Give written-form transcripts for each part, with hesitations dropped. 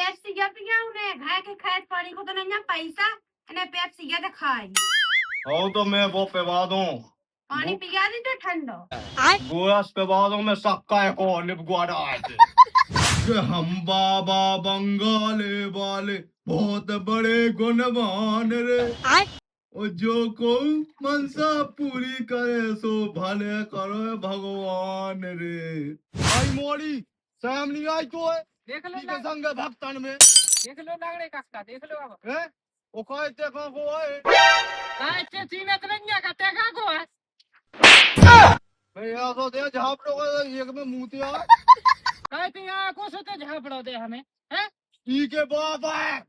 Pepsi क्या पिया उन्हें घाय के खैर पानी को तो नहीं पैसा इन्हें पेप्सी क्या दिखाई हो तो मैं वो पिवा दूं पानी पिया दी तो ठंडो गोरस पिवा दूं मैं सक्का को निपगुआड़ा आके कि हम बाबा बंगाले वाले बहुत बड़े गुणवान रे और जो को मनसा पूरी करे सो भले करो भगवान रे। आई मोरी सैम नहीं आई तो है देख लो के संग भक्तन में देख लो लगड़े कसका देख लो अब है ओ कहते कहां को है काचे चीने तो नहीं कहते कहां को है भैया तो दे झाप लो एक में मुतिया कहते यहां को सोते झापड़ो दे हमें हैं ठीक है बाप है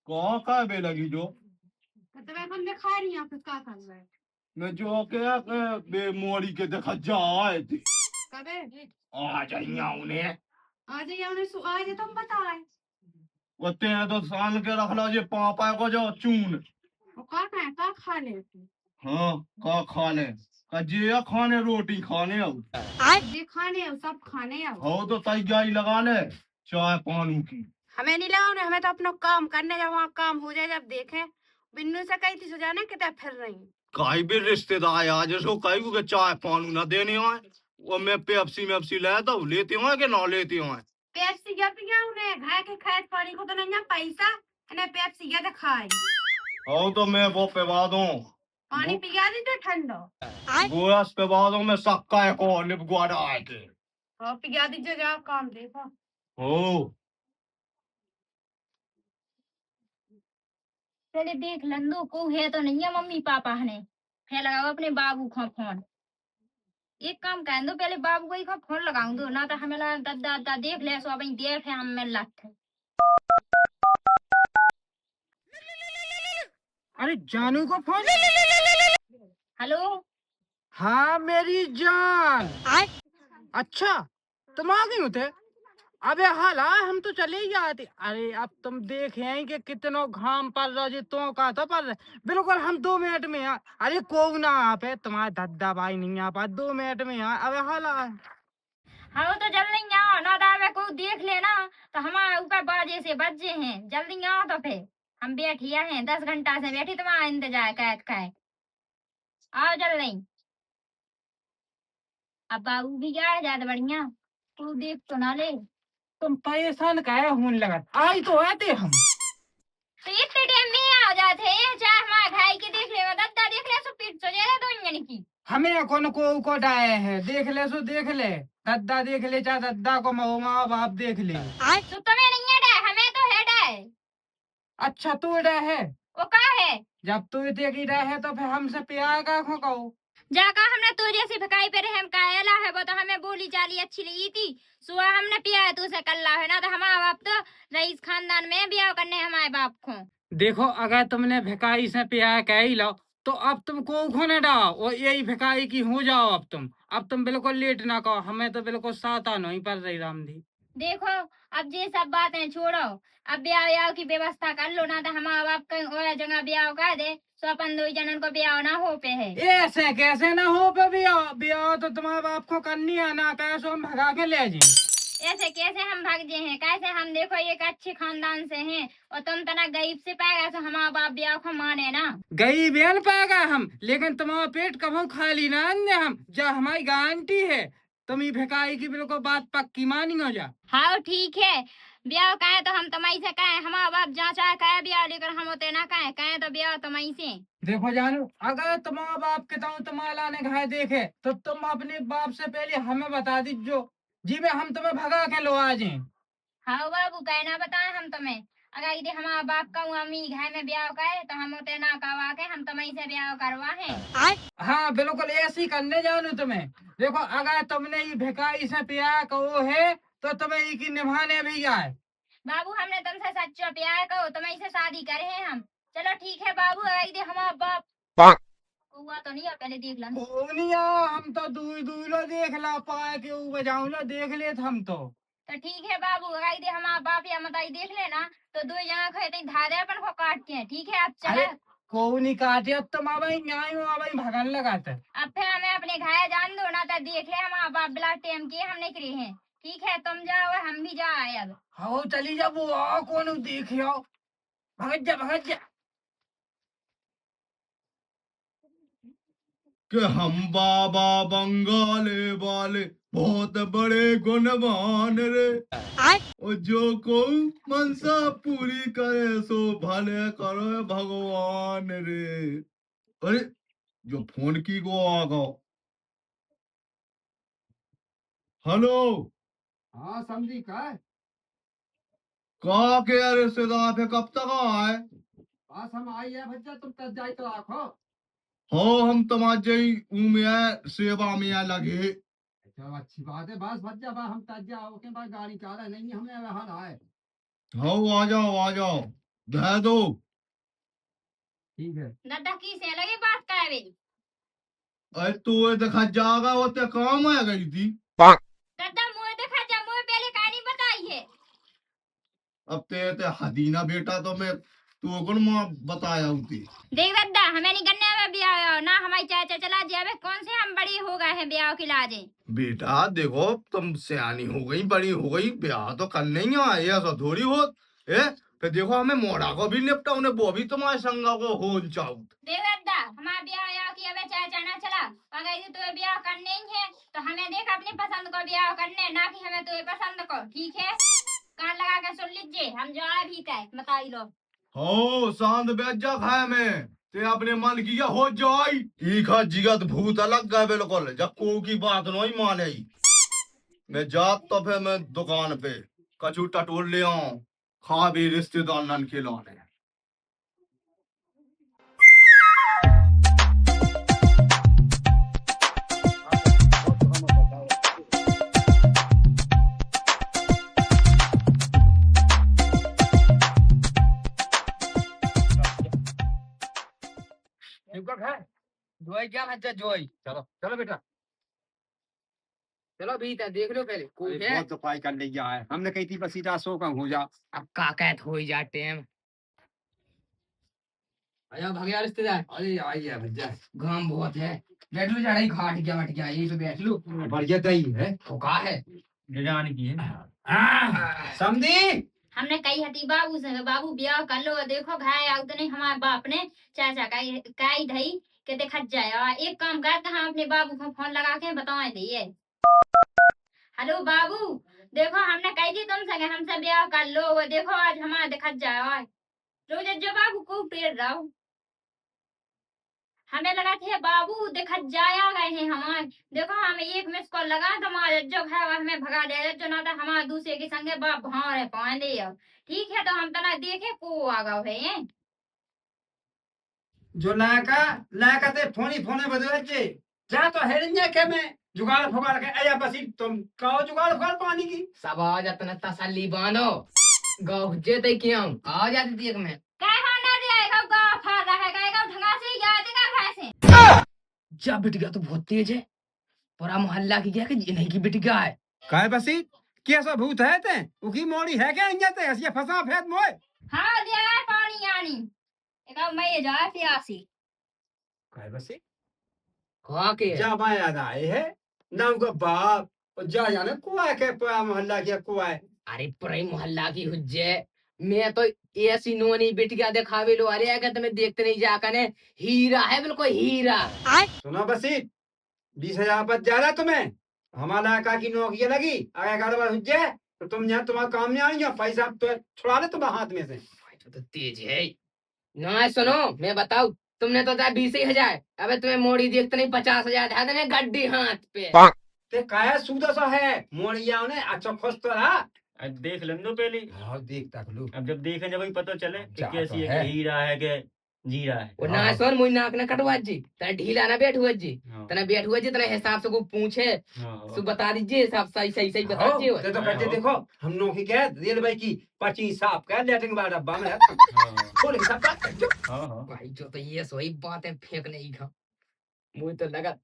कौन का बे लगी जो तो मैं कौन दिखा रही हूं क्या कर रहा है मैं जो के बे मोरी के देखा जाए थी कबे आ जाइया उन्हें आ जाइए उन्हें आज तुम बताए वो ते तो सान के रख लो जे पापा को जो चून वो का खा ले हाँ का खा ले का जे खाने रोटी खाने हो जे खाने सब खाने आओ हो तो तैयारी लगा ले चाय पानी की हमें नहीं लगा हमें तो अपना काम करने जब वहाँ काम हो जाए जब देखें बिन्नू से कही थी सुजाने कितना फिर रही काई भी रिश्तेदार आज सो कई को चाय पानी ना देने आए वो मैं पेप्सी लाता हूँ लेते हो कि ना लेते हो पेप्सी क्या पिया उन्हें घाय के खैर पानी को तो नहीं पैसा इन्हें पेप्सी क्या दिखाई हो तो मैं वो पिवा दूं पानी पिया दी तो ठंडो गोरस पिवा दूं मैं सक्का को निपगुआड़ा आके हाँ पिया दीजिए जाओ काम देखो हो पहले देख लंदो को है तो नहीं है मम्मी पापा ने फिर लगाओ अपने बाबू को फोन एक काम कर दो पहले बाबू को ही को फोन लगाऊं दो ना तो हमें लगा दादा दादा देख ले सो अभी देख है हम में लट अरे जानू को फोन हेलो हाँ मेरी जान अच्छा तुम आ गई होते अबे हाला हम तो चले ही आते अरे अब तुम देखे हैं कि कितना घाम पड़ रहा जी तो का तो पड़ रहा बिल्कुल हम 2 मिनट में आ अरे को ना आप है तुम्हारा दादा भाई नहीं आ पा 2 मिनट में आ अबे हाला हाँ तो जल्दी आओ ना दादा को देख लेना तो हमारे ऊपर बाजे से बजे हैं जल्दी आओ तो फिर हम बैठिया हैं 10 घंटा से बैठी तुम्हारा इंतजार कर आओ जल्दी अब बाबू भी क्या है ज्यादा बढ़िया तू देख तो ना ले तुम परेशान काहे होने लगा आई तो आते हम तो इतने टाइम में आ जाते हैं चाहे हमारे भाई की देख ले दादा देख ले सो पीट तो ज्यादा दो इंजन की हमें कौन को डाये है देख ले सो देख ले दादा देख ले चाहे दादा को माँ बाप देख ले तो तुम्हें नहीं है डर हमें तो है डर अच्छा तू डर है वो कहा है जब तू देखी डर है तो फिर हमसे प्यार का खो कहो जाका हमने तो जैसी भकाई पे रहम कायला है वो तो हमें बोली चाली अच्छी लगी थी सुबह हमने पिया है तू से कल्ला है ना तो हमारा बाप तो रईस खानदान में ब्याह करने हमारे बाप को देखो अगर तुमने भिखारी से प्यार कह ही लो तो अब तुम को खोने डाओ और यही भिखारी की हो जाओ अब तुम बिल्कुल लेट ना कहो हमें तो बिल्कुल साता नहीं पड़ रही रामधी देखो अब ये सब बातें छोड़ो अब ब्याह की व्यवस्था कर लो ना तो हमारा बाप कहीं और जगह ब्याह कर दे तो अपन 2 जनन को ब्याह ना हो पे है ऐसे कैसे ना हो पे ब्याह तो तुम्हारे बाप को करनी है ना कैसे हम भगा के ले जाए ऐसे कैसे हम भाग जे हैं कैसे हम देखो एक अच्छे खानदान से हैं और तुम तना गरीब से पाएगा तो हमारा बाप ब्याह को माने ना गरीब न पाएगा हम लेकिन तुम्हारा पेट कभी खाली ना हम जब हमारी गारंटी है तुम ही भिखारी की बिल्कुल बात पक्की मानी हो जा हाँ ठीक है ब्याह कहे तो हम तुम्हारी से कहे हमारा बाप जहाँ चाहे कहे ब्याह लेकर हम होते ना कहे तो ब्याह तुम्हारी से देखो जानू अगर तुम्हारा बाप के तुम्हारा लाने घाय देखे तो तुम अपने बाप से पहले हमें बता दीजो जी में हम तुम्हें भगा के लो आ जाए हाँ बाबू कहना बताए हम तुम्हें अगर यदि हमारा बाप का अम्मी घर में ब्याह करे तो हम होते ना करवा के हम तुम्हारी से ब्याह करवा है हाँ बिल्कुल ऐसे ही करने जानू तुम्हें देखो अगर तुमने ये भिखारी से प्यार कहो है तो तुम्हें ये निभाने भी आए बाबू हमने तुमसे सच्चा प्यार कहो तुम्हारी से शादी करे हैं हम चलो ठीक है बाबू अगर यदि हमारा बाप हुआ तो नहीं पहले देख लो हम तो दूर दूर देख ला पाए के बजाऊ लो देख ले हम तो ठीक है बाबू अगर यदि हमारा बाप या मताई देख लेना तो 2 जगह खेते धारे अपन को काट के ठीक है अब चले को नहीं काटे तुम अब यहाँ भगन लगाते। अब फिर हमें अपने घाया जान दो ना, तो देख ले हमारा बाप बिला टेम किए हम निकले हैं। ठीक है तुम जाओ हम भी जा आए अब। हाँ चली जा वो आओ कौन देख आओ। भगत जा भगत जा। कि हम बाबा बंगाले वाले बहुत बड़े गुणवान रे। और जो को मनसा पूरी करे सो भले करो भगवान रे। अरे जो फोन की को आ गो। हेलो हाँ समझी का के रिश्तेदार पे कब तक आए? बस हम आई है भज्जा तुम तक जाई तो आखो। हो हम तुम्हारे में सेवा में लगे। चलो अच्छी बात है बस भज्जा बा हम तक जाओ के बाद गाड़ी का रहा नहीं हमें वहां आए। हाँ आ जाओ दे दो। ठीक है दादा की से लगे बात का है मेरी। अरे तू देखा जागा वो ते काम आ गई थी। दादा मुझे देखा जा, मुझे पहले कहानी बताई है। अब ते हदीना बेटा तो मैं तू कौन माँ बताया होती। देख दादा हमें नहीं करने में ब्याह ना हमारी चाचा चला जावे, कौन से हम बड़ी हो गए हैं ब्याह के लाजे। बेटा देखो तुम सियानी हो गई बड़ी हो गई ब्याह तो करने ही आए ऐसा थोड़ी हो। फिर देखो हमें मोड़ा को भी निपटा उन्हें वो भी तुम्हारे संगा को हो चाहू। देख दादा हमारा ब्याह की अब चाचा ना चला अगर तुम्हें ब्याह करने ही है तो हमें देख अपनी पसंद को ब्याह करने, ना कि हमें तुम्हें पसंद को। ठीक है कान लगा के सुन लीजिए हम जो आए भी तय बताई लो। हो सांद बेजा खाए में ते अपने मन की हो जाई ईखा जिगत भूत अलग गए बिल्कुल जब को की बात नहीं माने। मैं जात तो फिर मैं दुकान पे कचू टटोल ले आऊं खा भी रिश्तेदार नन खिलाने। जोई क्या भज्जा जोई चलो चलो बेटा चलो भीतर देख लो पहले कोई है। बहुत सफाई कर ली है हमने कही थी बसीटा सो कम हो जा। अब का कहत हो जा टाइम आया भगया रिश्तेदार। अरे आई है भज्जा घाम बहुत है बैठ लो जड़ा ही खाट गया बैठ गया यही पे बैठ लो। बढ़िया दही है तो का है ले जाने की है समझी। हमने कही हती बाबू से बाबू ब्याह कर लो, देखो घाय आउ तो नहीं हमारे बाप ने चाचा काई धई के देखा जाए। और एक काम करते हम अपने बाबू को फोन लगा के बताए दिए। हेलो बाबू देखो हमने कही थी तुम संगे हमसे ब्याह कर लो, वो देखो आज हमारा देखा जाए। रोज जो बाबू को पेड़ रहो हमें लगा थे बाबू देखा जाया गए हैं हमारे। देखो हमें एक मिस कॉल लगा तो हमारे जो है हमें भगा दे जो ना था हमारे दूसरे के संगे बाप भाव पाए दे। ठीक है तो हम तना देखे को आ गए है जो लाका ते फोनी फोने बदले जा तो हेरिया के में जुगाड़ फुगाड़ के आया बसी तुम कहो जुगाड़ फुगाड़ पानी की सब आ जाते न तसल्ली बांधो गाँव जेते क्यों आ जाती देख में काय खाना देगा गाँव खा रहा है काय गाँव ढंगा से याद का खाए से जा बिटिया तो बहुत तेज है पूरा मोहल्ला की क्या कि नहीं की बिटिया है काय बसी कैसा भूत है ते उकी मोड़ी है क्या नहीं ते ऐसी फसा फेद मोए। हाँ देगा पानी यानी एक मैं ये जाए प्यासी काय बसी कहा के जा मैं याद आए है नाम का बाप और जा जाने कुआ के पूरा मोहल्ला के कुआ है। अरे पूरे मोहल्ला की हुज्जे मैं तो ऐसी नोनी बिटिया दिखावे लो। अरे अगर तुम्हें देखते नहीं जाकर ने हीरा है बिल्कुल हीरा। सुनो बसी 20,000 बच जा रहा तुम्हें हमारा का की नौकरी लगी अगर गड़बड़ हो जाए तो तुम यहाँ तुम्हारा काम नहीं आएंगे पैसा तो छुड़ा ले तुम्हारे हाथ में से। तो तेज है ना सुनो मैं बताऊ तुमने तो 20,000 अबे तुम्हें मोड़ी देखते नहीं 50,000 ध्यान देने गड्डी हाथ पे ते काया सूदा सा है मोड़िया ने अच्छा खुश तो रहा। अब देख लें दो पहले। हाँ देख तक लो अब जब देखें जब वही पता चले कि जा कैसी तो है है। कि हीरा है कि जीरा है। वो ना सुन मुई नाक न कटवा जी तना ढीला ना बैठ हुआ जी हाँ, तना बैठ हुआ जी तना हिसाब से को पूछे हाँ, सु बता दीजिए हिसाब सही सही सही बता हाँ, दीजिए। ते तो कहते देखो हम नौकरी के रेल भाई की 25 साफ कर लेटिंग बार डब्बा में हाँ, बोले सब बात कर जो। हाँ, हाँ। भाई जो तो ये सोई बात है फेंक नहीं खा मुझे तो लगा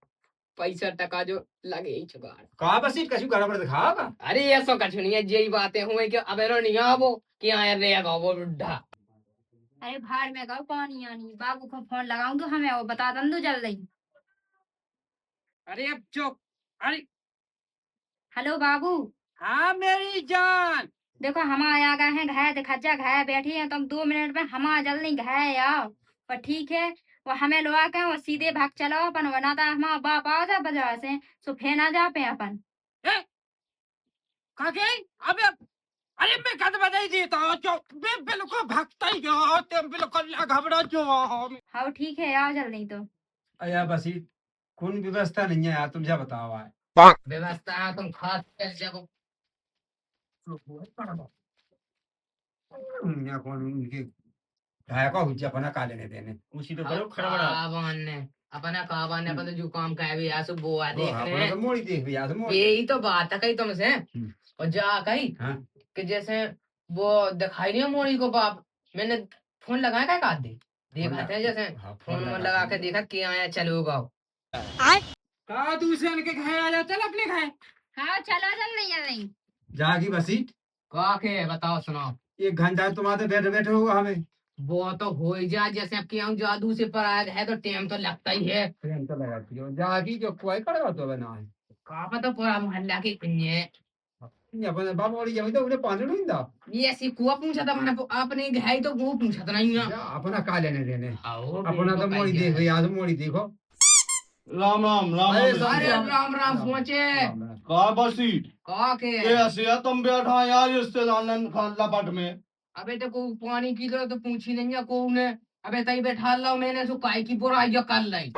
पैसा टका जो लगे ही जुगाड़। कहा बसी कछु गड़बड़ दिखाओगा। अरे ऐसा कछु नहीं है यही बातें हुए कि अबे रो नहीं आवो कि आया रे गो वो बुढ़ा अरे बाहर में गो पानी आनी बाबू को फोन लगाऊं तो हमें वो बता दो जल्दी। अरे अब चुप। अरे हेलो बाबू, हाँ मेरी जान। देखो हम आ गए हैं घर खज्जा घर बैठी हैं तुम 2 मिनट में हम जल्दी घर आओ। और ठीक है वो हमें लोआ के वो सीधे भाग चलो अपन बनाता हमारा बाप आओ जा बाजार से सो फेर ना जा पे अपन। काके अबे अरे मैं कद बजाई देता हूँ चुप। मैं बिल्कुल भगता ही गया तुम बिल्कुल घबरा जो। हाँ ठीक है आओ जल्दी तो। अया बसी कौन व्यवस्था नहीं है यार, तुम क्या बताओ है। व्यवस्था तुम खास कर जाओ। या कौन उनके ढाया का हुज्जा अपना का लेने देने। उसी तो करो खड़बड़ा। अपना काबान ने अपन जो काम का है यार सब वो आ देख रहे अपना हैं। तो मोड़ी देख भी यार मोड़ी। यही तो बात है कही तुमसे। और जा कही हाँ। कि जैसे वो दिखाई नहीं मोड़ी को बाप मैंने फोन लगाया क्या काट दे देखा थे जैसे हाँ, फोन लगा के देखा कि आया चलो गाओ कहा दूसरे के घर आ जा चल अपने घर। हाँ चलो जल्दी जल्दी। जागी बसी कहा के बताओ सुनाओ। 1 घंटा तुम्हारे बैठे बैठे होगा हमें। वो तो हो ही जा जैसे अब क्या जादू से पर आया है तो टाइम तो लगता ही है। ट्रेन तो लगाती हो जागी जो कोई कड़वा तो बना है। कहा तो पूरा मोहल्ला की कुंजे ये अपने बाप और ये तो उन्हें पानी नहीं दा। ये ऐसी कुआ पूछा था मैंने अपने घर तो वो पूछा था नहीं जा अपना का लेने देने। आओ अपना तो मोड़ी देख यार मोड़ी देखो। राम राम राम अरे राम। अरे राम राम पहुंचे कहा बसी कहा के कैसे है तुम बैठा यार रिश्तेदार खाला पट में। अबे तो को पानी पी लो तो पूछी नहीं है को ने। अबे तई बैठा लो मैंने सो काय की बुराई जो कर लाई।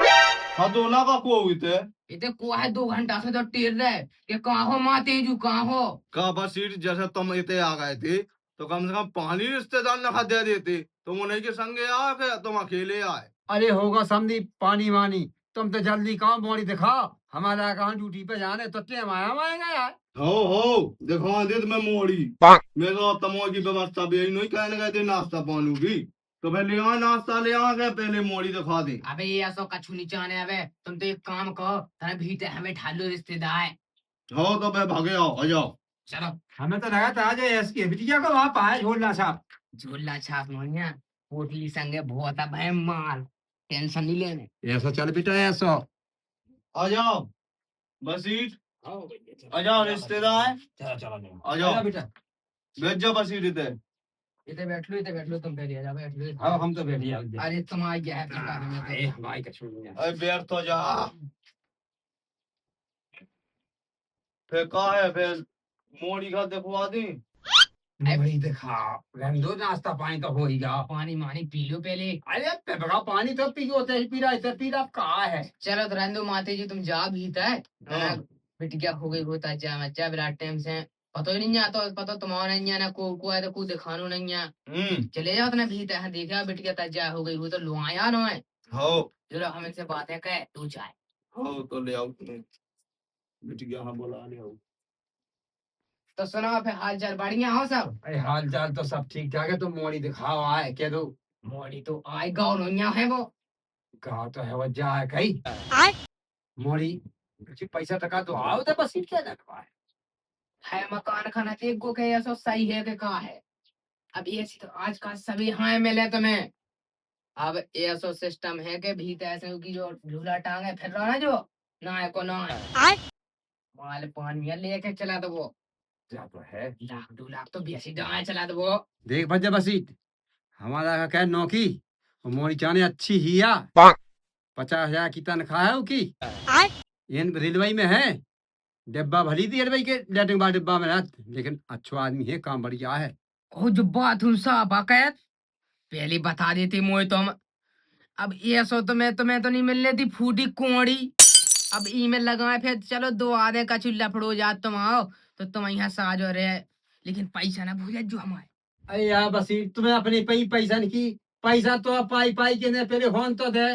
हाँ दोना का को हुई थे इते को है 2 घंटा से तो टेर रहे कि कहाँ हो माँ तेजू कहाँ हो। कहा बसी जैसे तुम इतने आ गए थे तो कम से कम पानी रिश्तेदार ने खा दे देते तुम उन्हीं के संगे आ के तुम अकेले आए। अरे होगा समझी पानी वानी तुम तो जल्दी काम मोड़ी दिखाओ हमारा कहाँ ड्यूटी पे जाने तो टाइम आएगा यार। हो दिखा दे मैं मोड़ी मैं तो तमो की व्यवस्था भी नहीं कहने गए थे नाश्ता पानी की तो पहले यहाँ नाश्ता ले आ गए पहले मोड़ी दिखा दे। अबे ये ऐसा कछु नहीं चाहने अबे तुम तो एक काम करो तेरे भीतर हमें ठालो रिश्तेदार। हो तो मैं भागे आओ आ जाओ। चलो हमें तो लगा था आज इसकी बिटिया को वहाँ पाए झोलना साहब। झूला छाप मोनिया पोटली संगे बहुत है भाई माल टेंशन नहीं लेने। ऐसा चल बेटा ऐसा आ जाओ बसीट आ जाओ रिश्तेदार चलो चलो आ जाओ बेटा भेज जाओ बसीट इधर। इधर बैठ लो तुम पहले आ जाओ बैठ लो। हाँ हम तो बैठिए अरे तुम आ गया है पता नहीं भाई का छोड़ अरे बैठ तो जा फिर कहा है फिर मोड़ी का दिखवा दी। नहीं देखा रहने नाश्ता पानी तो हो ही गया। पानी मानी पी लो पहले। अरे पेपरा पानी तो पियो होते ही पी रहा इधर पी रहा कहाँ है। चलो तो रहने दो माते जी तुम जा भीतर हाँ। बिटिया हो गई होता है जा बच्चा बिराट टाइम से पता ही नहीं आता पता तुम्हारा नहीं आना को है तो कुछ दिखानो नहीं है। चले जाओ तो भीतर है देखा बिटिया तजा हो गई हो तो लो आया ना है। हो चलो हम इनसे बातें कह तू जाए। हो तो ले आओ तुम्हें बिटिया हाँ बोला ले आओ। तो सुनो फिर हाल चाल बढ़िया हो सब। अरे हाल चाल तो सब ठीक ठाक है। तुम मोड़ी दिखाओ आए कह दो। मोड़ी तो आए गाँव रोइया है वो गाँव तो है वो जा है कहीं मोड़ी कुछ पैसा टका तो आओ तो बस क्या लगवा है मकान खाना देख गो के ऐसा सही है कि कहा है। अब ये तो आज का सभी हाँ मिले तुम्हें। अब ऐसा सिस्टम है कि भीतर ऐसे की जो झूला टांगे फिर रहा ना जो ना है को ना है माल पानी लेके चला दो वो जा तो है 1-2 लाख तो बेसी जमा चला दो वो। देख भज्जा बसीट हमारा का क्या नौकी मोड़ी चाने अच्छी ही या 50,000 की तनख्वाह है उसकी इन रेलवे में है डिब्बा भली थी रेलवे के लेटरिंग बार डिब्बा में रहत लेकिन अच्छा आदमी है काम बढ़िया है। ओ जो बात हूँ सा बाकायद पहले बता देती मोए तुम। अब ये सो तुम्हें तो नहीं मिलने थी फूटी कोड़ी। अब ईमेल लगाए फिर चलो 2 आधे का चूल्हा फड़ो जा तुम आओ तो तुम यहाँ साजो रहे लेकिन पैसा ना भूल जो हमारे। अरे यार बसीट तुम्हें अपने पैसा नहीं की पैसा तो पाई पाई के ने पहले फोन तो दे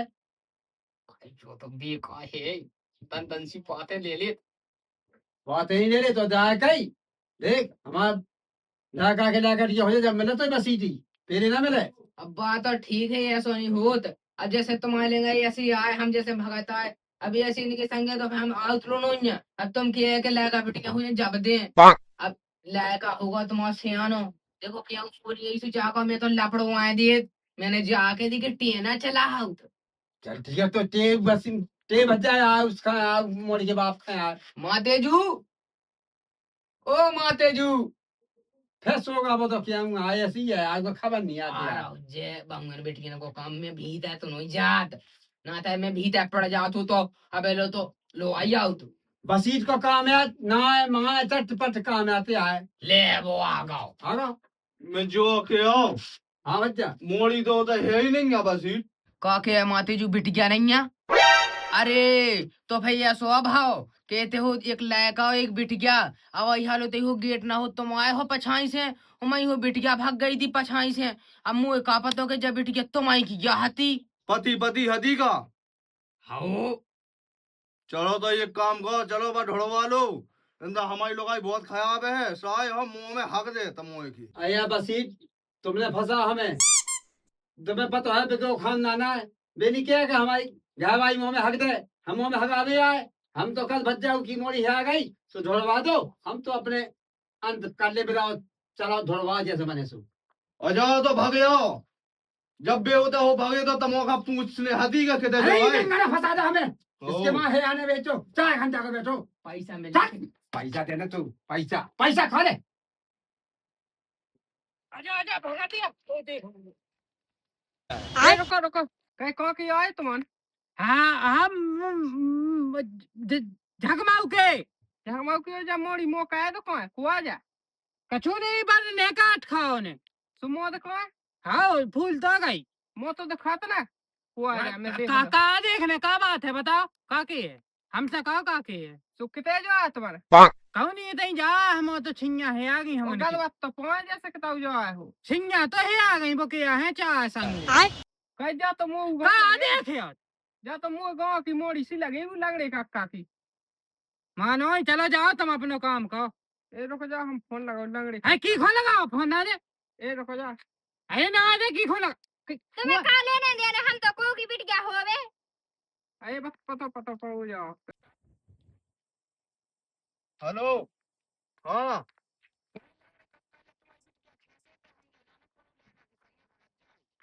जो तुम देखा है तन सी बातें ले ले बात नहीं ले ले तो जा कहीं देख हमार लड़का के लाकर ये हो जाए जब मिले तो बसीटी पहले ना मिले। अब बात तो ठीक है ऐसा नहीं होत। अब जैसे तुम्हारे लेंगे ऐसे आए हम जैसे भगत आए अभी ऐसे इनके संगे तो हम आउटरो नहीं है। अब तुम क्या के लायका बेटिया हुए जब दे अब लायका होगा तुम्हारा सियानो देखो क्या पूरी यही से जाकर मैं तो लपड़ो आए दिए मैंने जाके दी कि टेना चला हाउ तो चल ठीक है तो टे बस टे बजा यार उसका यार मोड़ी के बाप का यार मातेजू ओ मातेजू फिर सोगा वो तो क्या हूँ आए ऐसी है आज को खबर नहीं आती आ यार रहा जे बंगन बेटिया को काम में भीत है तो नहीं जात ना था मैं भीत है पड़ जात हूँ तो अबे लो आई आओ तू बसीत को काम है ना है मंगा चटपट काम आते है ले वो आ गाओ हाँ ना मैं जो के आओ हाँ बच्चा मोड़ी तो होता है ही नहीं बस ही काके है मातेजू बिटिया नहीं है अरे तो भैया स्वभाव कहते हो एक लड़का एक बिटिया अब यहाँ लो हो गेट ना हो तुम आए हो पछाई से मैं हो बिटिया भाग गई थी पछाई से अब मुँह का पतो के जब बिटिया तुम आई की क्या हती पति पति हदी का हाओ चलो तो ये काम करो चलो बा ढोड़वा लो इंदा हमारी लोग बहुत खराब है साय हम मुंह में हक दे तमोए की अया बसीत तुमने फंसा हमें तुम्हें पता है बेको खानदान है बेनी क्या है कि हमारी घर भाई मुंह में हक दे हम मुंह में हक आवे आए हम तो कल भज्जा की मोड़ी है आ गई तो ढोड़वा दो हम तो अपने अंत कर ले बिराओ चलाओ ढोड़वा जैसे बने सो और जाओ तो भाग जाओ जब बे होता हो भागे तो तमो का पूछने हदी का किधर अरे जाओ ये गंगा फंसा दो हमें इसके माँ है आने बेचो 4 घंटा का बैठो पैसा मिल चल पैसा देना तू पैसा पैसा खा ले आजा आजा भगा दिया ओ देख रुको रुको कहीं कौन की आए तुमन हाँ हम झगमाऊ के जा मोड़ी मो का तो कौन कुआ जा कछु नहीं बन ने काट खाओ ने सुमो तो कौन हाँ फूल तो गई मो तो दिखाता ना कुआ जा मैं देख काका देखने का बात है बताओ काकी है हमसे कहो काकी है सुख कितने जो है तुम्हारे कौन नहीं तई जा हम तो छिंगा है आ गई हम गल बात तो पहुंच जा सकता जो आए हो छिंगा तो है आ गई बकिया है चाह संग कह जा तो मुंह का देख यार जा तो मुंह गांव की मोड़ी सी लगी वो लगड़े काका की मानो चलो जाओ तुम अपना काम करो ए रुको जा हम फोन लगाओ लगड़े है की फोन लगाओ फोन ना दे ए रुको जा है ना दे की फोन तुम्हें का लेने देने हम तो को की बिटिया होवे अरे बस पतो हो जाओ हेलो हाँ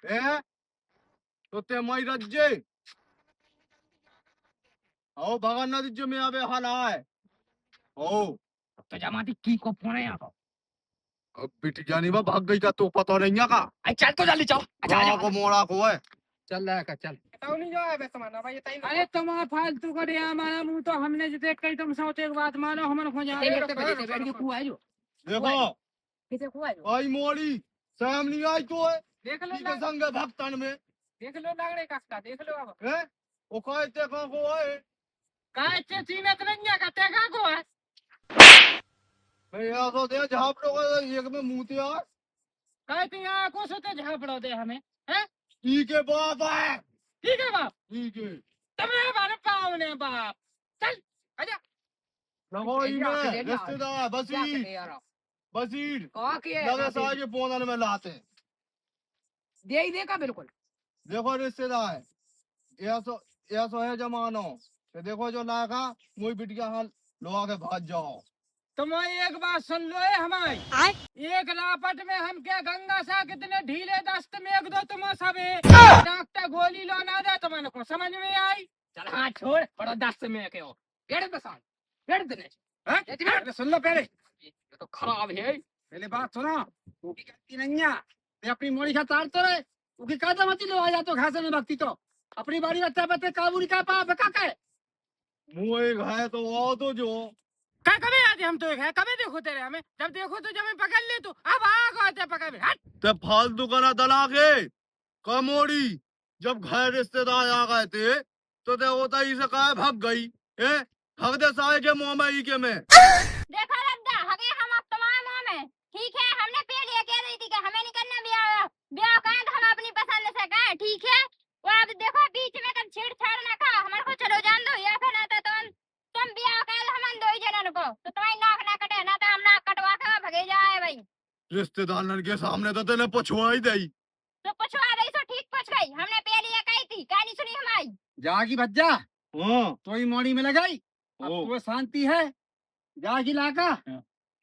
ए तो ते मई रज्जे आओ भगन नदी जो में आवे हाल आए ओ तो जमाती की को फोन है यहाँ अब बिट जानी बा भाग गई का तो पता नहीं है का चल तो जल्दी चल गाँव को मोड़ा को है चल रहा का चल नहीं जो है बेसमाना भाई ये अरे तुम फालतू कर दिया हमारा मुंह तो हमने जो देख कही तुम सोचे एक बात मानो हमन खो जा बैठ के कुआ जो देखो किसे कुआ जो आई मोड़ी शाम नहीं आई तो है देख लो की के संग भक्तन में देख लो लगड़े काका देख लो अब है ओ कहते कहां को है काय चे चीनत नहीं है कते का को है भैया तो दे झाप लोग एक में मुंह आ कहती यहां को सोते झापड़ो दे हमें हैं ठीक है बाप है ठीक है बाप ठीक है तुम्हें हमारे पावने बाप चल आजा लगो इनमें रिश्तेदार बसीर बसीर का के लगे सारे पोंदन में लाते दे ही देगा बिल्कुल देखो रिश्तेदार ये सो है जमानो तो देखो जो लागा मुई बिटिया हाल लो आगे भाग जाओ तुम एक बात सुन लो है हमारी एक रापट में हम क्या गंगा सा कितने ढीले दस्त में एक दो तुम सब डॉक्टर गोली लो ना दे तुमने को समझ में आई चल हाँ छोड़ बड़ा दस्त में के हो गेड़ बसान गेड़ देने हैं सुन लो पहले ये तो खराब है पहले बात सुनो तू की गलती नहीं है ते अपनी मोड़ी का तार तो रहे उनकी कादा मत लो आ जा तो घास में भक्ति तो अपनी बाड़ी बच्चा बच्चे काबू नहीं कर पा बका के मुंह एक है तो आओ तो जो क्या कभी आते हम तो एक है कभी देखो तेरे हमें जब देखो तो जब पकड़ ले तू अब आग आते पकड़ हट ते फालतू का ना दला के कमोड़ी जब घर रिश्तेदार आ गए थे तो ते होता ही से कहा भाग गई है हक दे साए के मुंह में ही के में देखो रद्दा हगे हम अब तुम्हारे मुंह में ठीक है हमने पहले कह रही थी कि हमें नहीं करना ब्याह ब्याह का हम अपनी पसंद से कहा ठीक है वो अब देखो बीच में कब छेड़छाड़ ना का हमारे को चलो जान दो या फिर ना तो तुम ब्याह कर हम दो ही जनन को तो तुम्हारी नाक ना कटे ना तो हम नाक कटवा के भगे जाए भाई रिश्तेदार के सामने तो तेने पछुआ ही दई तो पछुआ गई तो ठीक पछ गई हमने पहले कही थी कहानी सुनी हमारी जागी भज्जा हाँ तो ही मोड़ी में लगाई अब ओ। तो शांति है जागी लाका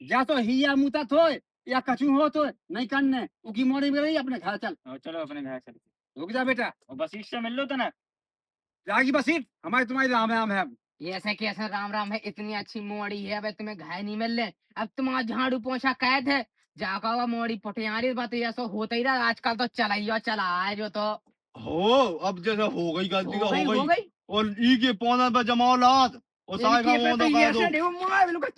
जा तो हिया मुता थोय या कछु हो तो नहीं करने उकी मोड़ी में रही अपने घर चल। चलो अपने घर चलते। रुक जा बेटा, और बस से मिल लो तो ना। जागी बसीत हमारी तुम्हारी राम राम है। ये ऐसे कैसे राम राम है, इतनी अच्छी मोड़ी है, अब तुम्हें घाय नहीं मिल रहे। अब तुम्हारा झाड़ू पोछा कैद है, जाका हुआ मोड़ी पटियारी बात ऐसा होता ही रहा। आजकल तो चला ही चला है जो तो हो अब जैसे हो गई गलती तो हो हो गई। गई। और ई के पौना पे जमाओ लाद और सारे का वो तो कह दो बिल्कुल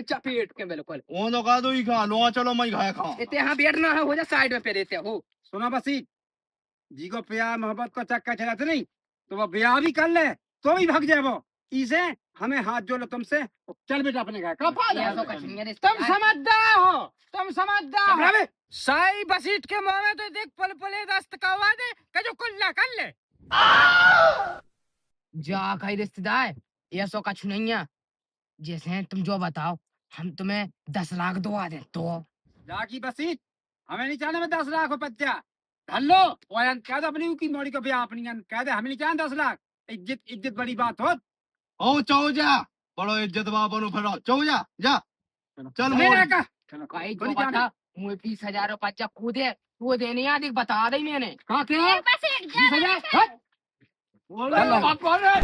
चपेट के बिल्कुल। वो तो कह दो ई खा लो चलो मैं घाय खा। इतने यहाँ बैठना है, हो जा साइड में पे देते हो। सुना बसीत, जी को प्यार मोहब्बत को चक्कर चलाते नहीं तो वो ब्याह भी कर ले तो भी भाग जाए वो। इसे हमें हाथ जोड़ो तुमसे। चल बेटा अपने घर का तुम समझदार हो, तुम समझदार हो। साई बसीट के मुंह में तो देख पल पले दस्त का हुआ दे कि जो कुल्ला कर ले। जा कहीं रिश्तेदार ये सो कछु नहीं है, जैसे तुम जो बताओ हम तुम्हें 10 लाख दुआ दे तो। जाकी बसीत हमें नहीं चाहने में 10 लाख रुपया धर लो और कह दो अपनी की मोड़ी को ब्याह अपनी कह दे हमें नहीं चाहने 10 लाख। इज्जत इज्जत बड़ी बात हो। ओ चौ जा बड़ो इज्जत बनो फिर चौ जा जा चल मेरे मोड़। का कहीं जो बता मुझे 20,000 रुपया कूदे वो देने आदि बता दे मैंने कहा क्या बस एक जा 20,000 बोलो। बाप रे